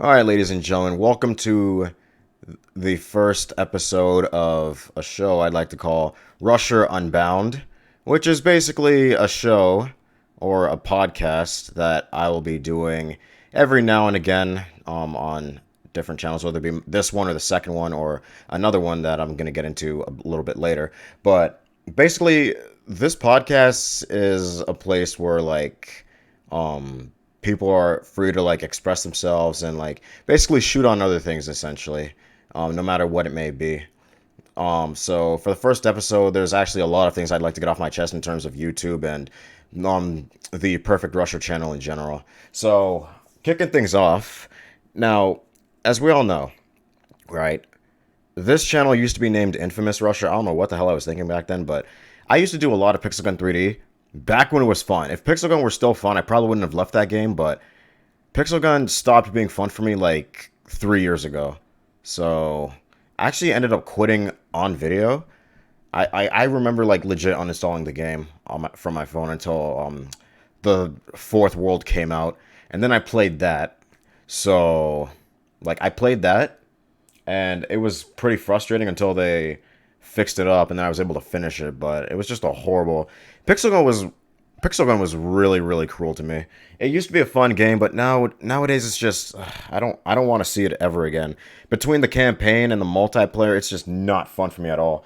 All right, ladies and gentlemen, welcome to the first episode of a show I'd like to call Rusher Unbound, which is basically a show or a podcast that I will be doing every now and again on different channels, whether it be this one or the second one or another one that I'm going to get into a little bit later. But basically, this podcast is a place where people are free to express themselves and basically shoot on other things essentially, no matter what it may be. So for the first episode, there's actually a lot of things I'd like to get off my chest in terms of YouTube and the Perfect Rusher channel in general. So kicking things off, now, as we all know, right? This channel used to be named Infamous Rusher. I don't know what the hell I was thinking back then, but I used to do a lot of Pixel Gun 3D back when it was fun. If Pixel Gun were still fun, I probably wouldn't have left that game, but Pixel Gun stopped being fun for me like 3 years ago. So I actually ended up quitting on video. I remember like legit uninstalling the game from my phone until the fourth world came out, and then I played that. So I played that, and it was pretty frustrating until they fixed it up, and then I was able to finish it. But it was just a horrible. Pixel Gun was Pixel Gun was really really cruel to me. It used to be a fun game, but nowadays it's just I don't want to see it ever again. Between the campaign and the multiplayer, it's just not fun for me at all.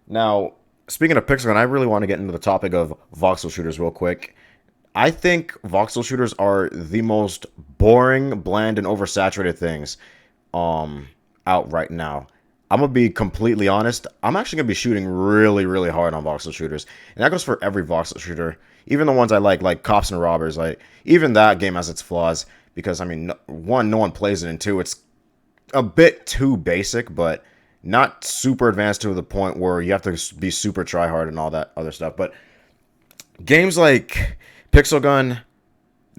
Now, speaking of Pixel Gun, I really want to get into the topic of voxel shooters real quick. I think voxel shooters are the most boring, bland, and oversaturated things out right now. I'm gonna be completely honest. I'm actually gonna be shooting really, really hard on voxel shooters, and that goes for every voxel shooter, even the ones I like Cops and Robbers. Like even that game has its flaws because I mean, one, no one plays it, and two, it's a bit too basic, but not super advanced to the point where you have to be super try hard and all that other stuff. But games like Pixel Gun,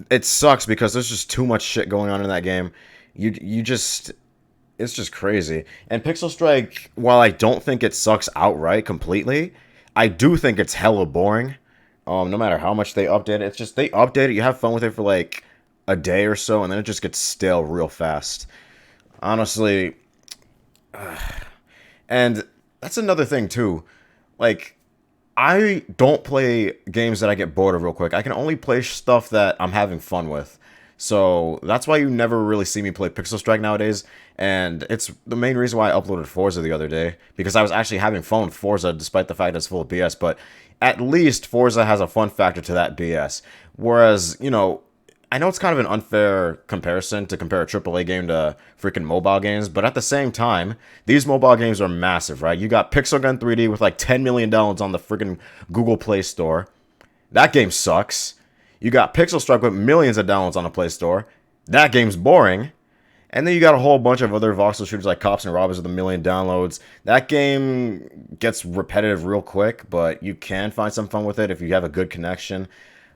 it sucks because there's just too much shit going on in that game. You just it's just crazy. And Pixel Strike, while I don't think it sucks outright completely, I do think it's hella boring. No matter how much they update it, it's just they update it, you have fun with it for like a day or so, and then it just gets stale real fast. Honestly, and that's another thing too. Like, I don't play games that I get bored of real quick. I can only play stuff that I'm having fun with. So that's why you never really see me play Pixel Strike nowadays. And it's the main reason why I uploaded Forza the other day. Because I was actually having fun with Forza despite the fact that it's full of BS. But at least Forza has a fun factor to that BS. Whereas, I know it's kind of an unfair comparison to compare a AAA game to freaking mobile games, but at the same time, these mobile games are massive, right? You got Pixel Gun 3D with like 10 million downloads on the freaking Google Play Store. That game sucks. You got Pixel Strike with millions of downloads on the Play Store. That game's boring. And then you got a whole bunch of other voxel shooters like Cops and Robbers with a million downloads. That game gets repetitive real quick, but you can find some fun with it if you have a good connection.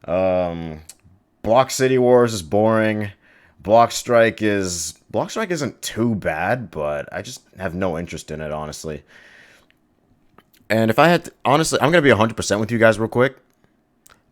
Block City Wars is boring. Block Strike isn't too bad, but I just have no interest in it, honestly. And if I had to, honestly, I'm gonna be 100% with you guys real quick.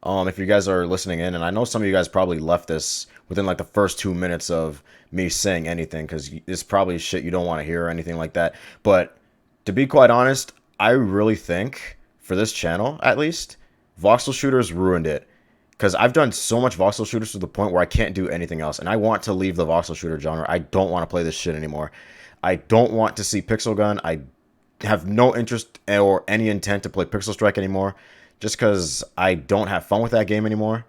If you guys are listening in, and I know some of you guys probably left this within like the first 2 minutes of me saying anything, because it's probably shit you don't want to hear or anything like that. But to be quite honest, I really think for this channel, at least, voxel shooters ruined it. Because I've done so much voxel shooters to the point where I can't do anything else. And I want to leave the voxel shooter genre. I don't want to play this shit anymore. I don't want to see Pixel Gun. I have no interest or any intent to play Pixel Strike anymore. Just because I don't have fun with that game anymore.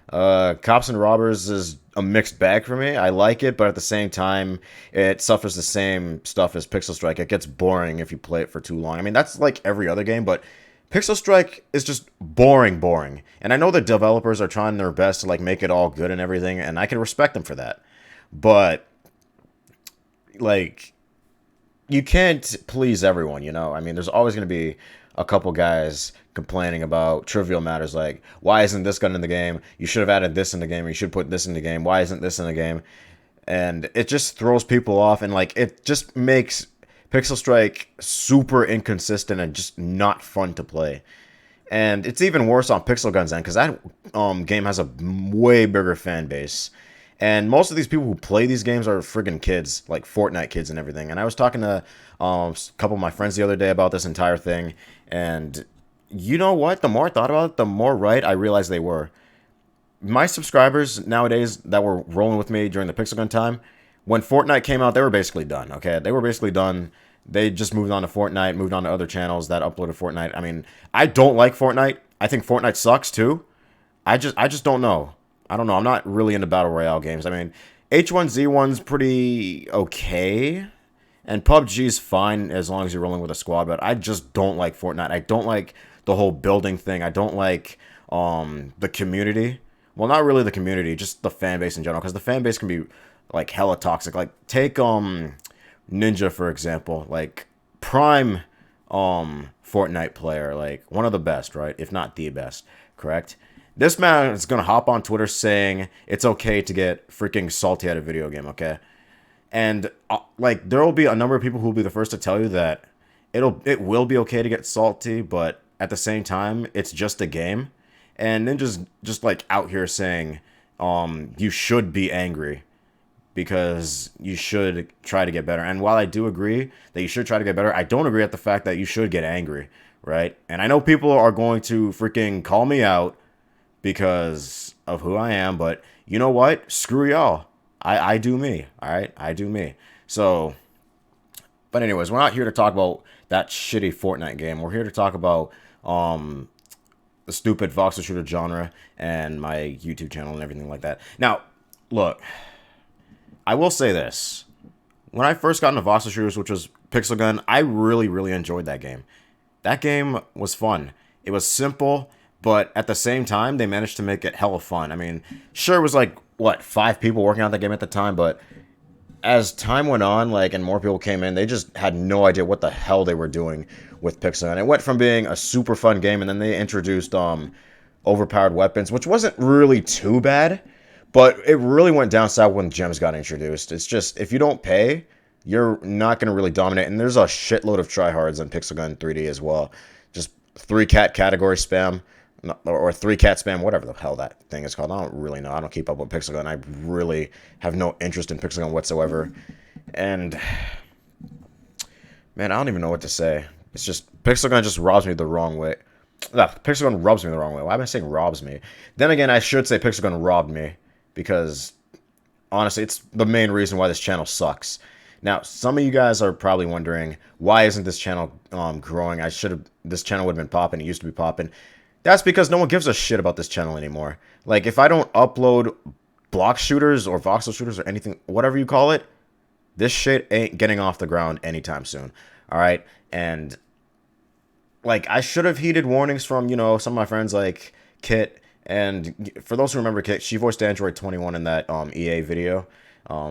Cops and Robbers is a mixed bag for me. I like it, but at the same time, it suffers the same stuff as Pixel Strike. It gets boring if you play it for too long. I mean, that's like every other game, but Pixel Strike is just boring. And I know the developers are trying their best to like make it all good and everything, and I can respect them for that. But like, you can't please everyone, I mean, there's always going to be a couple guys complaining about trivial matters like, why isn't this gun in the game? You should have added this in the game. Or you should put this in the game. Why isn't this in the game? And it just throws people off, and like it just makes Pixel Strike super inconsistent and just not fun to play. And it's even worse on Pixel Gun's end because that game has a way bigger fan base. And most of these people who play these games are friggin' kids, like Fortnite kids and everything. And I was talking to a couple of my friends the other day about this entire thing, and you know what? The more I thought about it, the more right I realized they were. My subscribers nowadays that were rolling with me during the Pixel Gun time, when Fortnite came out, they were basically done. Okay, they were basically done. They just moved on to Fortnite, moved on to other channels that uploaded Fortnite. I mean, I don't like Fortnite. I think Fortnite sucks too. I just don't know. I don't know. I'm not really into battle royale games. I mean, H1Z1's pretty okay, and PUBG's fine as long as you're rolling with a squad. But I just don't like Fortnite. I don't like the whole building thing. I don't like the community. Well, not really the community, just the fan base in general, because the fan base can be like hella toxic. Like take Ninja for example, like prime Fortnite player, like one of the best, right? If not the best, correct? This man is gonna hop on Twitter saying it's okay to get freaking salty at a video game, okay? And like there will be a number of people who will be the first to tell you that it will be okay to get salty, but at the same time, it's just a game. And then just like out here saying you should be angry because you should try to get better. And while I do agree that you should try to get better, I don't agree at the fact that you should get angry, right? And I know people are going to freaking call me out because of who I am, but you know what? Screw y'all. I do me, all right? I do me. So, but anyways, we're not here to talk about that shitty Fortnite game. We're here to talk about the stupid Voxel shooter genre and my YouTube channel and everything like that. Now, look, I will say this. When I first got into Voxel shooters, which was Pixel Gun, I really, really enjoyed that game. That game was fun. It was simple, but at the same time, they managed to make it hella fun. I mean, sure, it was like, what, 5 people working on that game at the time, but as time went on, like, and more people came in, they just had no idea what the hell they were doing with Pixel. And it went from being a super fun game, and then they introduced overpowered weapons, which wasn't really too bad, but it really went down south when gems got introduced. It's just, if you don't pay, you're not going to really dominate. And there's a shitload of tryhards on Pixel Gun 3D as well. Just 3-cat category spam, or 3-cat spam, whatever the hell that thing is called. I don't really know. I don't keep up with Pixel Gun. I really have no interest in Pixel Gun whatsoever. And, man, I don't even know what to say. It's just, Pixel Gun just robs me the wrong way. No, Pixel Gun rubs me the wrong way. Why am I saying robs me? Then again, I should say Pixel Gun robbed me, because, honestly, it's the main reason why this channel sucks. Now, some of you guys are probably wondering, why isn't this channel growing? This channel would have been popping. It used to be popping. That's because no one gives a shit about this channel anymore. Like, if I don't upload block shooters or voxel shooters or anything, whatever you call it, this shit ain't getting off the ground anytime soon. All right? And, like, I should have heeded warnings from, you know, some of my friends like Kit. And for those who remember Kit, she voiced Android 21 in that EA video.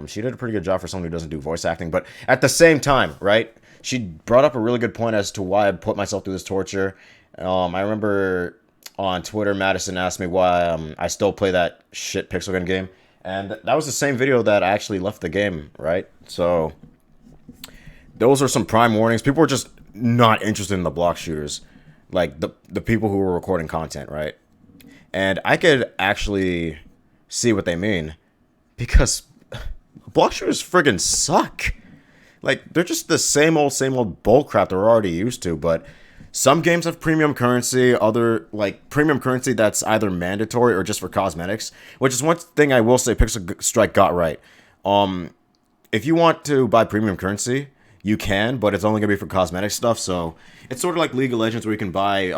She did a pretty good job for someone who doesn't do voice acting. But at the same time, right, she brought up a really good point as to why I put myself through this torture. I remember on Twitter, Madison asked me why I still play that shit Pixel Gun game. And that was the same video that I actually left the game, right? So those are some prime warnings. People were just not interested in the block shooters. Like, the people who were recording content, right? And I could actually see what they mean, because block shooters friggin' suck. Like, they're just the same old bullcrap they're already used to. But some games have premium currency, other, like, premium currency that's either mandatory or just for cosmetics, which is one thing I will say Pixel Strike got right. If you want to buy premium currency, you can, but it's only going to be for cosmetic stuff. So it's sort of like League of Legends, where you can buy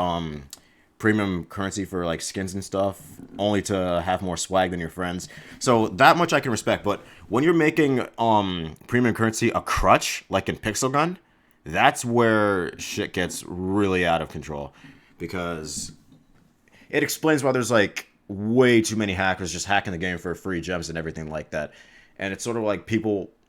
premium currency for like skins and stuff, only to have more swag than your friends. So that much I can respect. But when you're making premium currency a crutch, like in Pixel Gun, that's where shit gets really out of control, because it explains why there's like way too many hackers just hacking the game for free gems and everything like that. And it's sort of like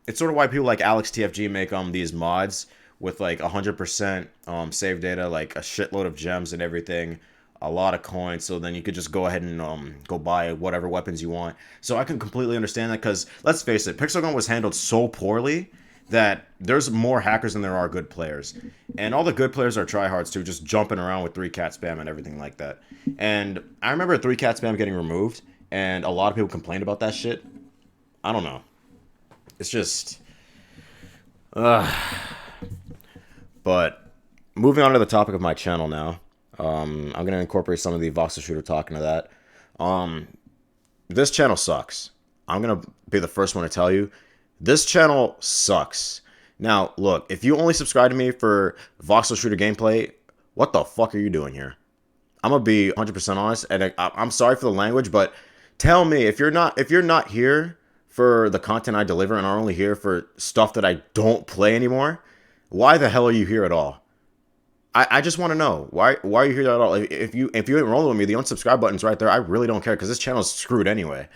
it's sort of why people like Alex TFG make these mods with like 100% save data, like a shitload of gems and everything, a lot of coins, so then you could just go ahead and go buy whatever weapons you want. So I can completely understand that, because let's face it, Pixel Gun was handled so poorly that there's more hackers than there are good players. And all the good players are tryhards too, just jumping around with 3-cat spam and everything like that. And I remember 3-cat spam getting removed, and a lot of people complained about that shit. I don't know. It's just, uh, but moving on to the topic of my channel now. I'm gonna incorporate some of the Voxel shooter talk into that. Um, this channel sucks. I'm gonna be the first one to tell you, this channel sucks. Now, look, if you only subscribe to me for Voxel shooter gameplay, what the fuck are you doing here? I'm gonna be 100% honest, and I'm sorry for the language, but tell me if you're not here for the content I deliver and are only here for stuff that I don't play anymore, why the hell are you here at all? I just want to know why are you here at all? If you ain't rolling with me, the unsubscribe button's right there. I really don't care because this channel's screwed anyway.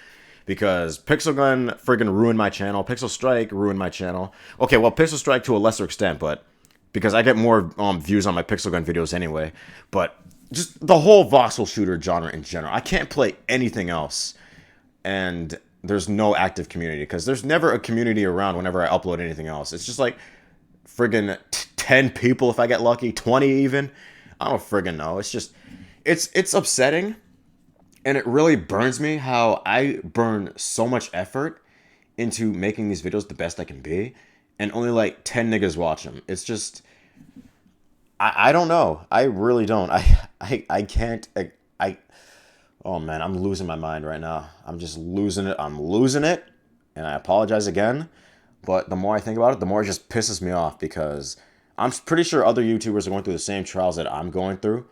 Because Pixel Gun friggin' ruined my channel. Pixel Strike ruined my channel. Okay, well, Pixel Strike to a lesser extent, but because I get more views on my Pixel Gun videos anyway. But just the whole voxel shooter genre in general. I can't play anything else. And there's no active community because there's never a community around whenever I upload anything else. It's just like friggin' 10 people if I get lucky, 20 even. I don't friggin' know. It's just, it's upsetting. And it really burns me how I burn so much effort into making these videos the best I can be. And only like 10 niggas watch them. It's just, I don't know. I really don't. I can't, oh man, I'm losing my mind right now. I'm just losing it. I'm losing it. And I apologize again. But the more I think about it, the more it just pisses me off because I'm pretty sure other YouTubers are going through the same trials that I'm going through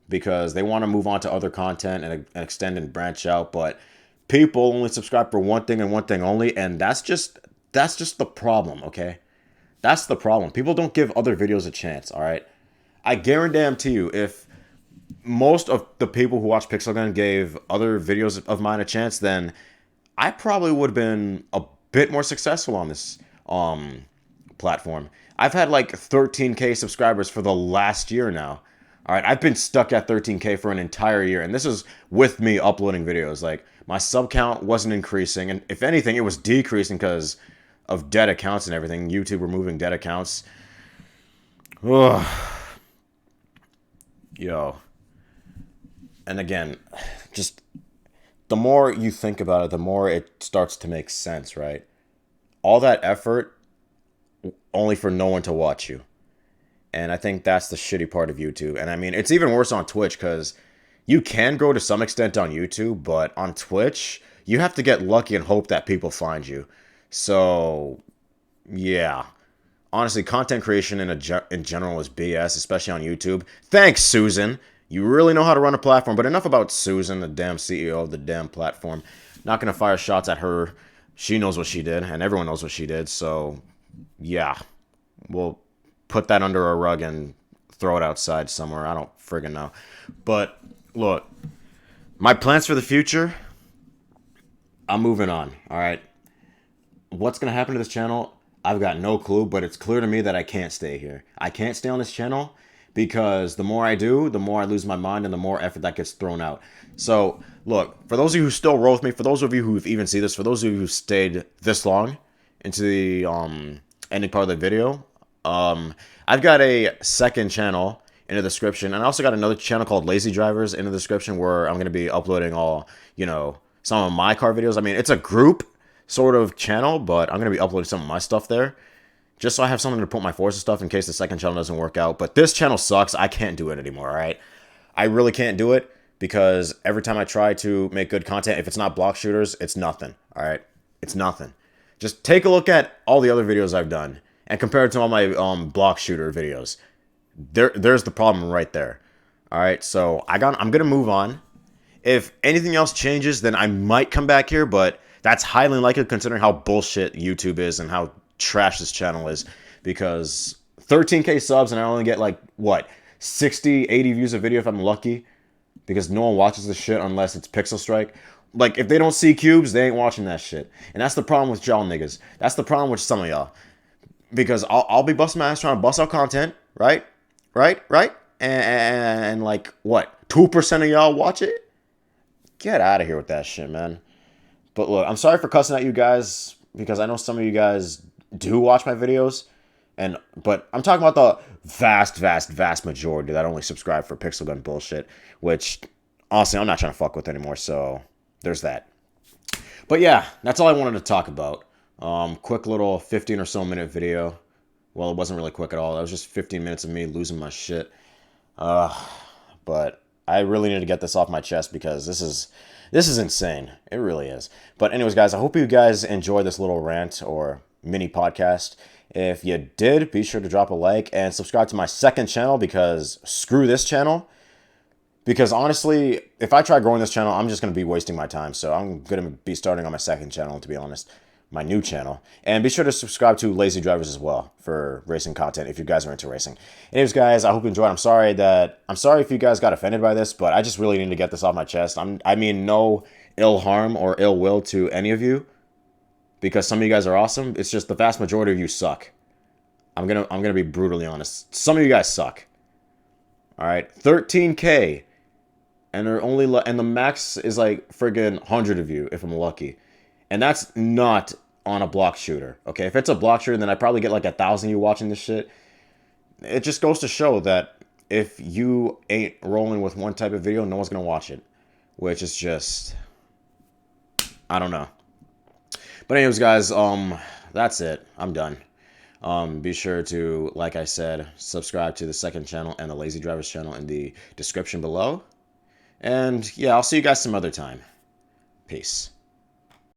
because they want to move on to other content and extend and branch out. But people only subscribe for one thing and one thing only. And that's just the problem, okay? That's the problem. People don't give other videos a chance, all right? I guarantee you, if most of the people who watch Pixel Gun gave other videos of mine a chance, then I probably would have been a bit more successful on this platform. I've had like 13K subscribers for the last year now. All right, I've been stuck at 13K for an entire year, and this is with me uploading videos. Like, my sub count wasn't increasing, and if anything, it was decreasing because of dead accounts and everything. YouTube removing dead accounts. Ugh. Yo. And again, just the more you think about it, the more it starts to make sense, right? All that effort only for no one to watch you. And I think that's the shitty part of YouTube. And I mean, it's even worse on Twitch because you can grow to some extent on YouTube, but on Twitch, you have to get lucky and hope that people find you. So, yeah. Honestly, content creation in general is BS, especially on YouTube. Thanks, Susan. You really know how to run a platform. But enough about Susan, the damn CEO of the damn platform. Not going to fire shots at her. She knows what she did, and everyone knows what she did. So, yeah. We'll put that under a rug and throw it outside somewhere. I don't friggin' know. But, look. My plans for the future, I'm moving on, alright? What's going to happen to this channel? I've got no clue, but it's clear to me that I can't stay here. I can't stay on this channel because the more I do, the more I lose my mind and the more effort that gets thrown out. So, look, for those of you who still roll with me, for those of you who've even seen this, for those of you who stayed this long into the ending part of the video, I've got a second channel in the description, and I also got another channel called Lazy Drivers in the description where I'm going to be uploading all, you know, some of my car videos. I mean, it's a group sort of channel, but I'm going to be uploading some of my stuff there just so I have something to put my Forza stuff in case the second channel doesn't work out. But this channel sucks. I can't do it anymore, all right? I really can't do it because every time I try to make good content, if it's not block shooters, it's nothing, all right? It's nothing. Just take a look at all the other videos I've done and compare it to all my block shooter videos. There's the problem right there, all right? So I'm going to move on. If anything else changes, then I might come back here, but that's highly unlikely considering how bullshit YouTube is and how trash this channel is. Because 13K subs and I only get like, what, 60, 80 views a video if I'm lucky? Because no one watches this shit unless it's Pixel Strike. Like, if they don't see cubes, they ain't watching that shit. And that's the problem with y'all niggas. That's the problem with some of y'all. Because I'll be busting my ass trying to bust out content, right? Right? And like, what, 2% of y'all watch it? Get out of here with that shit, man. But look, I'm sorry for cussing at you guys because I know some of you guys do watch my videos, but I'm talking about the vast majority that only subscribe for Pixel Gun bullshit, which honestly I'm not trying to fuck with anymore. So there's that. But yeah, that's all I wanted to talk about. Quick little 15 or so minute video. Well, it wasn't really quick at all. That was just 15 minutes of me losing my shit. Uh, but I really need to get this off my chest because this is insane. It really is. But anyways, guys, I hope you guys enjoy this little rant or mini podcast. If you did, be sure to drop a like and subscribe to my second channel because screw this channel. Because honestly, if I try growing this channel, I'm just going to be wasting my time. So I'm going to be starting on my second channel, to be honest. My new channel. And be sure to subscribe to Lazy Drivers as well for racing content if you guys are into racing. Anyways, guys, I hope you enjoyed. I'm sorry if you guys got offended by this, but I just really need to get this off my chest. I mean no ill harm or ill will to any of you because some of you guys are awesome. It's just the vast majority of you suck. I'm going to be brutally honest. Some of you guys suck. All right? 13K. And the max is like friggin' 100 of you if I'm lucky. And that's not on a block shooter. Okay, if it's a block shooter, then I probably get like 1,000 of you watching this shit. It just goes to show that if you ain't rolling with one type of video, no one's gonna watch it. Which is just, I don't know. But anyways, guys, that's it. I'm done. Be sure to, like I said, subscribe to the second channel and the Lazy Drivers channel in the description below. And yeah, I'll see you guys some other time. Peace.